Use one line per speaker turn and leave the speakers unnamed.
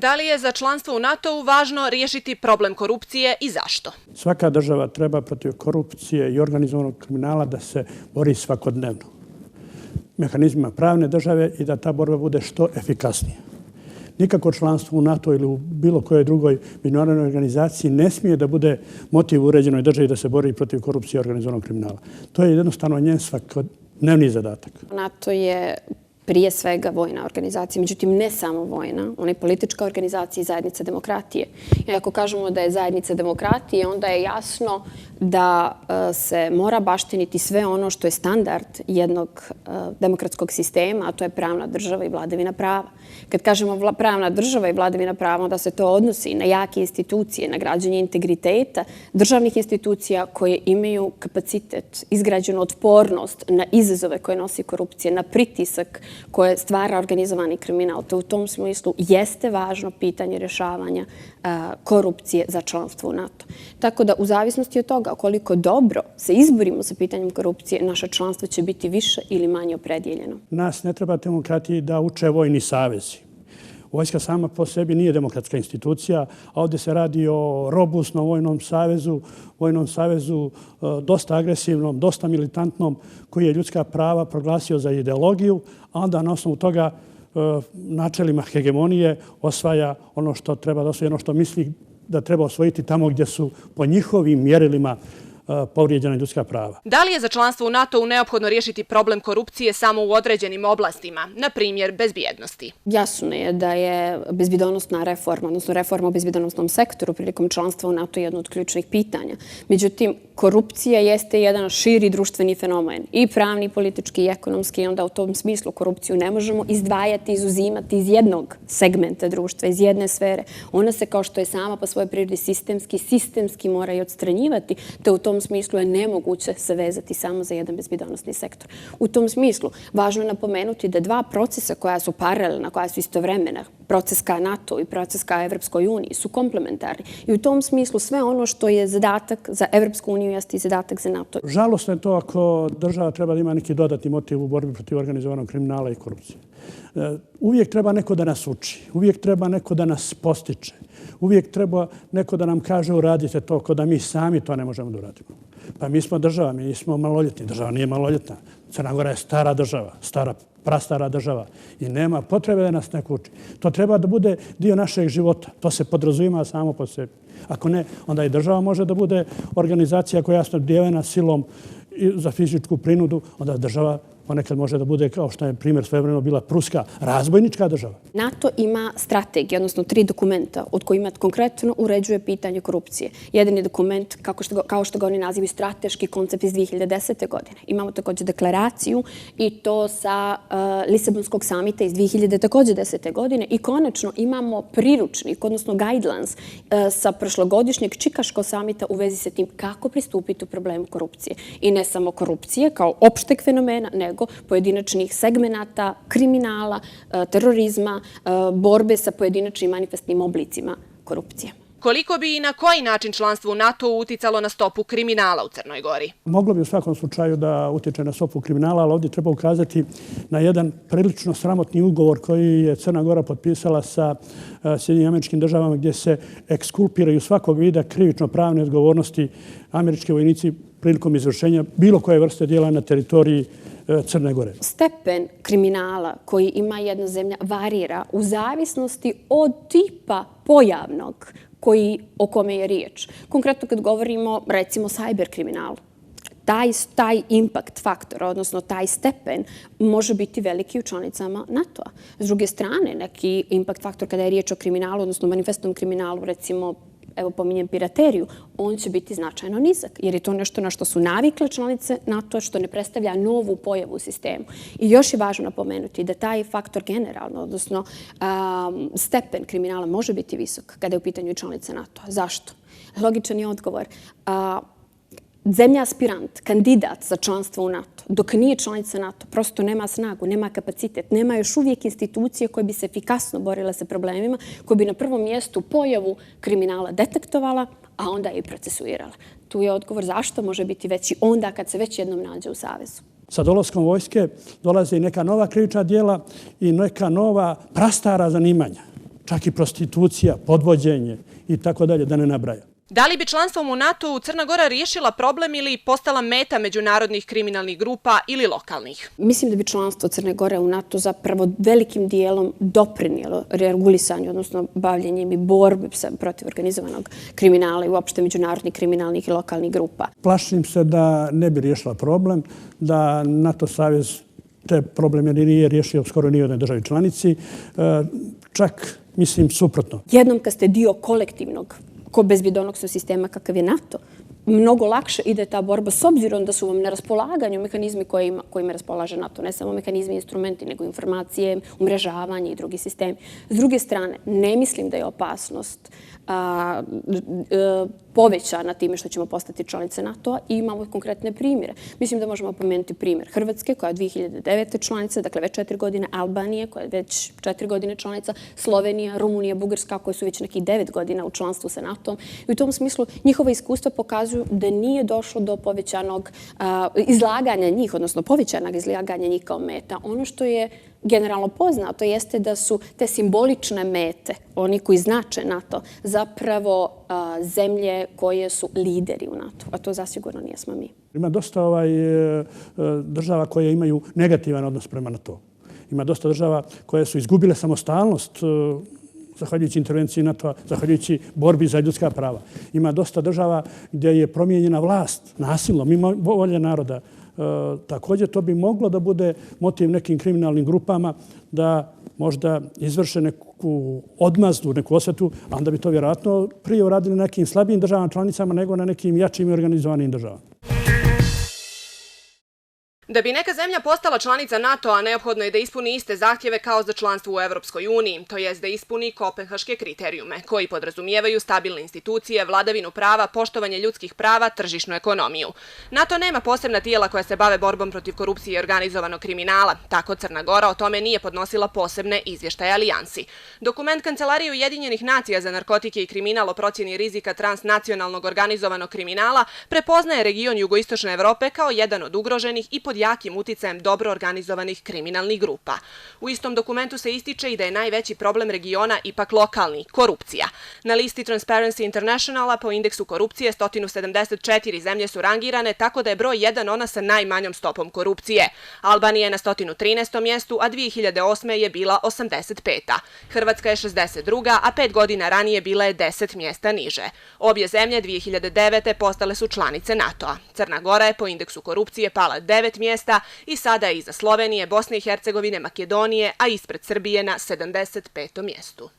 Da li je za članstvo u NATO-u važno riješiti problem korupcije i zašto?
Svaka država treba protiv korupcije i organizovanog kriminala da se bori svakodnevno mehanizmima pravne države i da ta borba bude što efikasnija. Nikako članstvo u NATO ili u bilo kojoj drugoj međunarodnoj organizaciji ne smije da bude motiv uređenoj državi da se bori protiv korupcije i organizovanog kriminala. To je jednostavno njen svakodnevni zadatak.
NATO je prije svega vojna organizacija, međutim ne samo vojna, ona je politička organizacija i zajednica demokratije. I ako kažemo da je zajednica demokratije, onda je jasno da se mora baštiniti sve ono što je standard jednog demokratskog sistema, a to je pravna država i vladavina prava. Kad kažemo pravna država i vladavina prava, onda se to odnosi na jake institucije, na građenje integriteta državnih institucija koje imaju kapacitet, izgrađenu otpornost na izazove koje nosi korupcija, na pritisak koje stvara organizovani kriminal. To u tom smislu jeste važno pitanje rješavanja korupcije za članstvo u NATO. Tako da u zavisnosti od toga koliko dobro se izborimo sa pitanjem korupcije, naše članstvo će biti više ili manje opredjeljeno.
Nas ne treba demokratiji da uče vojni savezi. Vojska sama po sebi nije demokratska institucija, a ovdje se radi o robustnom vojnom savezu dosta agresivnom, dosta militantnom, koji je ljudska prava proglasio za ideologiju, a onda na osnovu toga načelima hegemonije osvaja ono što treba da osvoji, ono što misli da treba osvojiti tamo gdje su po njihovim mjerilima povrijeđena ljudska prava.
Da li je za članstvo u NATO-u neophodno riješiti problem korupcije samo u određenim oblastima, na primjer bezbjednosti?
Jasno je da je bezbjednosna reforma, odnosno reforma u bezbjednosnom sektoru prilikom članstva u NATO jedno od ključnih pitanja. Međutim, korupcija jeste jedan širi društveni fenomen, i pravni, i politički, i ekonomski, i onda u tom smislu korupciju ne možemo izdvajati, izuzimati iz jednog segmenta društva, iz jedne sfere. Ona se, kao što je sama po svojoj prirodi sistemski mora i odstranjivati, te u tom smislu je nemoguće se vezati samo za jedan bezbjednosni sektor. U tom smislu, važno je napomenuti da dva procesa koja su paralelna, koja su istovremena, proces ka NATO i proces ka Evropskoj uniji, su komplementarni. I u tom smislu sve ono što je zadatak za Evropsku uniju jeste i zadatak za NATO.
Žalostno je to ako država treba da ima neki dodatni motiv u borbi protiv organizovanog kriminala i korupcije. Uvijek treba neko da nas uči, uvijek treba neko da nas postiče, uvijek treba neko da nam kaže uradite to, kao da mi sami to ne možemo da uradimo. Pa mi smo država, mi nismo maloljetni, država nije maloljetna. Crna Gora je stara država, prastara država i nema potrebe da nas neko uči. To treba da bude dio našeg života, to se podrazumijeva samo po sebi. Ako ne, onda i država može da bude organizacija koja je snabdijevena silom za fizičku prinudu, onda država ponekad može da bude, kao što je primjer svojevremeno bila pruska, razbojnička država.
NATO ima strategije, odnosno 3 dokumenta od kojima konkretno uređuje pitanje korupcije. Jedan je dokument, kao što ga oni nazivaju, strateški koncept iz 2010. godine. Imamo također deklaraciju i to sa Lisabonskog samita iz 2010. godine i konačno imamo priručnik, odnosno guidelines sa prošlogodišnjeg Čikaškog samita u vezi sa tim kako pristupiti u problemu korupcije. I ne samo korupcije kao opšteg fenomena, nego pojedinačnih segmenata, kriminala, terorizma, borbe sa pojedinačnim manifestnim oblicima korupcije.
Koliko bi i na koji način članstvo u NATO uticalo na stopu kriminala u Crnoj Gori?
Moglo bi u svakom slučaju da utiče na stopu kriminala, ali ovdje treba ukazati na jedan prilično sramotni ugovor koji je Crna Gora potpisala sa Sjedinjenim Američkim Državama, gdje se ekskulpiraju svakog vida krivično pravne odgovornosti američki vojnici prilikom izvršenja bilo koje vrste djela na teritoriji Crne Gore.
Stepen kriminala koji ima jedna zemlja varira u zavisnosti od tipa pojavnog o kome je riječ. Konkretno kad govorimo recimo o cyber kriminalu, taj impact faktor, odnosno taj stepen, može biti veliki u članicama NATO-a. S druge strane, neki impact faktor kada je riječ o kriminalu, odnosno manifestnom kriminalu, recimo evo pominjem pirateriju, on će biti značajno nizak, jer je to nešto na što su navikle članice NATO, što ne predstavlja novu pojavu u sistemu. I još je važno napomenuti da taj faktor generalno, odnosno stepen kriminala može biti visok kada je u pitanju članice NATO. Zašto? Logičan je odgovor. Zemlja aspirant, kandidat za članstvo u NATO, dok nije članica NATO, prosto nema snagu, nema kapacitet, nema još uvijek institucije koje bi se efikasno borile sa problemima, koje bi na prvom mjestu pojavu kriminala detektovala, a onda je i procesuirala. Tu je odgovor zašto može biti veći onda kad se već jednom nađe u savezu.
Sa dolaskom vojske dolaze i neka nova krivična djela i neka nova prastara zanimanja. čak i prostitucija, podvođenje i tako dalje, da ne nabraja.
Da li bi članstvom u NATO-u Crna Gora riješila problem ili postala meta međunarodnih kriminalnih grupa ili lokalnih?
Mislim da bi članstvo Crne Gore u NATO zapravo velikim dijelom doprinijelo regulisanju, odnosno bavljenjem i borbi protiv organizovanog kriminala i uopšte međunarodnih kriminalnih i lokalnih grupa.
Plašim se da ne bi riješila problem, da NATO savez te probleme nije riješio skoro ni jednoj državi članici. Čak, mislim, suprotno.
Jednom kad ste dio kolektivnog bezbjedonosnog sistema kakav je NATO, mnogo lakše ide ta borba s obzirom da su vam na raspolaganju mehanizmi kojima raspolaže NATO. Ne samo mehanizmi i instrumenti, nego informacije, umrežavanje i drugi sistemi. S druge strane, ne mislim da je opasnost povećana time što ćemo postati članice NATO-a i imamo konkretne primjere. Mislim da možemo pomenuti primjer Hrvatske, koja je 2009. članica, dakle već 4 godine, Albanije, koja je već 4 godine članica, Slovenija, Rumunija, Bugarska, koje su već nekih 9 godina u članstvu sa NATO-om. I u tom smislu njihova iskustva pokazuju da nije došlo do povećanog izlaganja njih, odnosno povećanog izlaganja njih kao meta. Ono što je generalno poznato jeste da su te simbolične mete, oni koji znače NATO, zapravo zemlje koje su lideri u NATO, a to zasigurno nijesmo mi.
Ima dosta država koje imaju negativan odnos prema NATO. Ima dosta država koje su izgubile samostalnost zahvaljujući intervenciji NATO-a, zahvaljujući borbi za ljudska prava. Ima dosta država gdje je promijenjena vlast nasilno, mimo volje naroda. Također to bi moglo da bude motiv nekim kriminalnim grupama da možda izvrše neku odmazdu, neku osvetu, a onda bi to vjerojatno prije uradili na nekim slabijim državama članicama nego na nekim jačim i organizovanim državama.
Da bi neka zemlja postala članica NATO-a, neophodno je da ispuni iste zahtjeve kao za članstvo u Evropskoj uniji, to jest da ispuni kopenhaške kriterijume, koji podrazumijevaju stabilne institucije, vladavinu prava, poštovanje ljudskih prava, tržišnu ekonomiju. NATO nema posebna tijela koja se bave borbom protiv korupcije i organizovanog kriminala, tako Crna Gora o tome nije podnosila posebne izvještaje alijansi. Dokument Kancelarije Ujedinjenih nacija za narkotike i kriminal o procjeni rizika transnacionalnog organizovanog kriminala prepoznaje region jugoistočne Evrope kao jedan od ugroženih i pod jakim uticajem dobro organizovanih kriminalnih grupa. U istom dokumentu se ističe i da je najveći problem regiona ipak lokalni, korupcija. Na listi Transparency Internationala po indeksu korupcije 174 zemlje su rangirane, tako da je broj 1 ona sa najmanjom stopom korupcije. Albanija je na 113. mjestu, a 2008. je bila 85. Hrvatska je 62. a 5 godina ranije bila je 10 mjesta niže. Obje zemlje 2009. postale su članice NATO-a. Crna Gora je po indeksu korupcije pala 9 mjesta i sada je iza Slovenije, Bosne i Hercegovine, Makedonije, a ispred Srbije na 75. mjestu.